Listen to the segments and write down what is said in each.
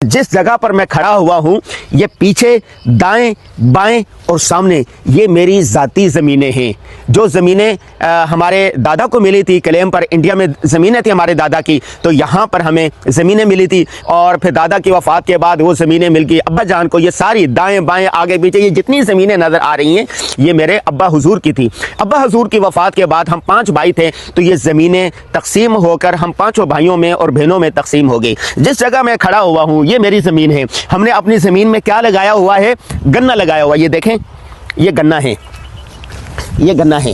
जिस जगह पर मैं खड़ा हुआ हूँ, ये पीछे, दाएं, बाएं और सामने ये मेरी ज़ाती ज़मीनें हैं। जो ज़मीनें हमारे दादा को मिली थी क्लेम पर, इंडिया में ज़मीनें थी हमारे दादा की, तो यहाँ पर हमें ज़मीनें मिली थी और फिर दादा की वफ़ात के बाद वो ज़मीनें मिल गई अब्बा जान को। ये सारी दाएं बाएं आगे पीछे ये जितनी ज़मीनें नज़र आ रही हैं ये मेरे अब्बा हुजूर की थी। अब्बा हुजूर की वफ़ात के बाद हम 5 भाई थे, तो ये ज़मीनें तकसीम होकर हम 5 भाइयों में और बहनों में तकसीम हो गई। जिस जगह मैं खड़ा हुआ हूँ ये मेरी ज़मीन है। हमने अपनी ज़मीन में क्या लगाया हुआ है? गन्ना लगाया हुआ। ये देखें, ये गन्ना है, ये गन्ना है।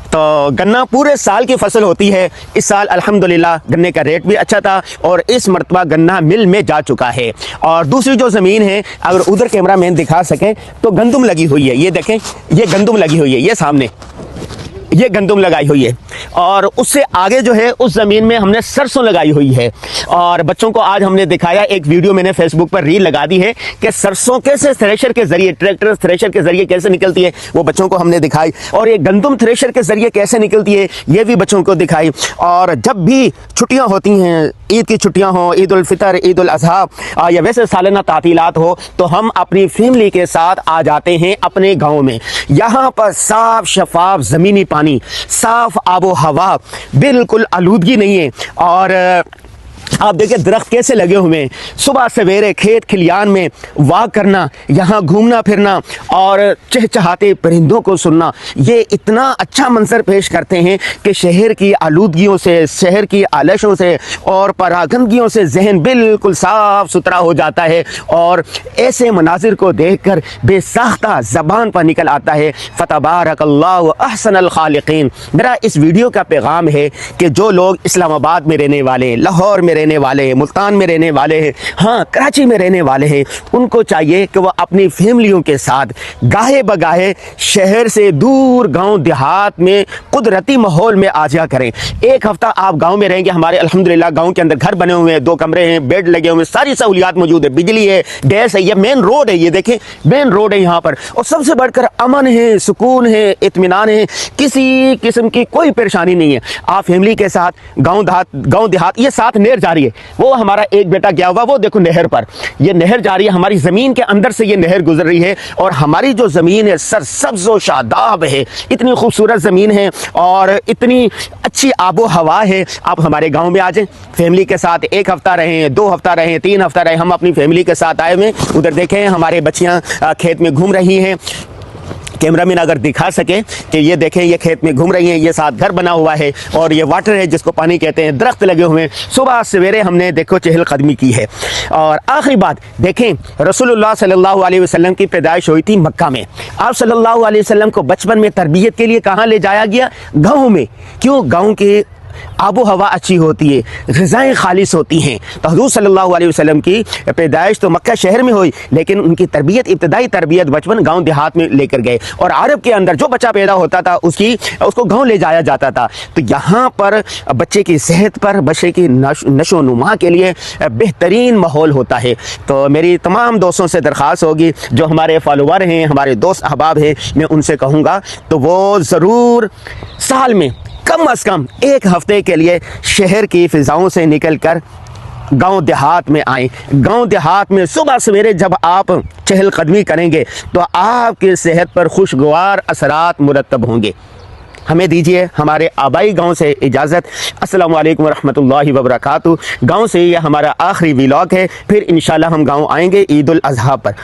तो गन्ना पूरे साल की फसल होती है। इस साल अल्हम्दुलिल्लाह गन्ने का रेट भी अच्छा था और इस मरतबा गन्ना मिल में जा चुका है। और दूसरी जो ज़मीन है, अगर उधर कैमरा मैन दिखा सकें तो गंदुम लगी हुई है। ये देखें, ये गंदुम लगी हुई है, ये सामने ये गंदुम लगाई हुई है। और उससे आगे जो है उस ज़मीन में हमने सरसों लगाई हुई है। और बच्चों को आज हमने दिखाया, एक वीडियो मैंने फेसबुक पर रील लगा दी है कि सरसों कैसे थ्रेशर के ज़रिए, ट्रैक्टर थ्रेशर के ज़रिए कैसे निकलती है, वो बच्चों को हमने दिखाई। और ये गंदुम थ्रेशर के ज़रिए कैसे निकलती है ये भी बच्चों को दिखाई। और जब भी छुट्टियाँ होती हैं, ईद की छुट्टियाँ हों, ईद उल फितर, ईद उल अज़हा या वैसे सालाना तातीलात हो, तो हम अपनी फैमिली के साथ आ जाते हैं अपने गाँव में। यहाँ पर साफ शफाफ ज़मीनी पानी, साफ आबो हवा, बिल्कुल आलूदगी नहीं है। और आप देखिए दरख्त कैसे लगे हुए हैं। सुबह सवेरे खेत खलियान में वॉक करना, यहाँ घूमना फिरना और चहचहाते परिंदों को सुनना, ये इतना अच्छा मंजर पेश करते हैं कि शहर की आलूदगियों से, शहर की आलशों से और परागंदगियों से जहन बिल्कुल साफ सुथरा हो जाता है। और ऐसे मनाजिर को देखकर बेसाख्ता ज़बान पर निकल आता है फ़तबारकल्लाहु अहसनुल खालिकीन। मेरा इस वीडियो का पैगाम है कि जो लोग इस्लामाबाद में रहने वाले, लाहौर में रहने वाले हैं, मुल्तान में रहने वाले हैं, हाँ कराची में रहने वाले हैं, उनको चाहिए कि वह अपनी फैमिलियों के साथ गाहे बगाहे शहर से दूर गांव देहात में कुदरती माहौल में आ जा करें। एक हफ्ता आप गांव में रहेंगे। हमारे अल्हम्दुलिल्लाह गांव के अंदर घर बने हुए हैं, 2 कमरे हैं, बेड लगे हुए हैं, सारी सहूलियात मौजूद है, बिजली है, गैस है, ये मेन रोड है, ये देखें मेन रोड है यहाँ पर। और सबसे बढ़कर अमन है, सुकून है, इत्मीनान है, किसी किस्म की कोई परेशानी नहीं है। आप फैमिली के साथ गाँव देहात, ये साथ नहर जा रही है, वो हमारा एक बेटा गया हुआ, वो देखो नहर पर ये नहर जा रही है, हमारी ज़मीन के अंदर से ये नहर गुजर रही है। और हमारी जो ज़मीन है सरसब्ज़ व शादाब है, इतनी खूबसूरत ज़मीन है और इतनी अच्छी आबो हवा है। आप हमारे गांव में आ जाएं, फैमिली के साथ 1 हफ्ता रहें, 2 हफ्ता रहें, 3 हफ्ता रहें। हम अपनी फैमिली के साथ आए हुए। उधर देखें हमारे बच्चियाँ खेत में घूम रही हैं। कैमरामैन अगर दिखा सके कि ये देखें, ये खेत में घूम रही हैं, ये साथ घर बना हुआ है और ये वाटर है जिसको पानी कहते हैं, दरख्त लगे हुए हैं। सुबह सवेरे हमने देखो चहलकदमी की है। और आखिरी बात देखें, रसूलुल्लाह सल्लल्लाहु अलैहि वसल्लम की पैदाइश हुई थी मक्का में। आप सल्लल्लाहु अलैहि वसल्लम को बचपन में तरबियत के लिए कहाँ ले जाया गया? गाँव में। क्यों? गाँव के आबो हवा अच्छी होती है, ग़िज़ाएँ खालिस होती हैं। तो हुज़ूर सल्लल्लाहु अलैहि वसल्लम की पैदाइश तो मक्का शहर में हुई, लेकिन उनकी तरबियत, इब्तदाई तरबियत बचपन गांव देहात में लेकर गए। और अरब के अंदर जो बच्चा पैदा होता था उसको गांव ले जाया जाता था। तो यहाँ पर बच्चे की सेहत पर, बच्चे की नशो नुमा के लिए बेहतरीन माहौल होता है। तो मेरी तमाम दोस्तों से दरख्वास्त होगी, जो हमारे फॉलोवर हैं, हमारे दोस्त अहबाब हैं, मैं उनसे कहूँगा तो वो ज़रूर साल में कम अज़ कम 1 हफ्ते के लिए शहर की फ़िज़ाओं से निकलकर गांव देहात में आएँ। गांव देहात में सुबह सवेरे जब आप चहलकदमी करेंगे तो आपकी सेहत पर खुशगवार असरात मुरतब होंगे। हमें दीजिए हमारे आबाई गांव से इजाज़त। अस्सलामु अलैकुम वरहमतुल्लाहि वबरकातुहू। गांव से ये हमारा आखिरी व्लॉग है, फिर इंशाल्लाह हम गांव आएंगे ईद उल अज़हा पर।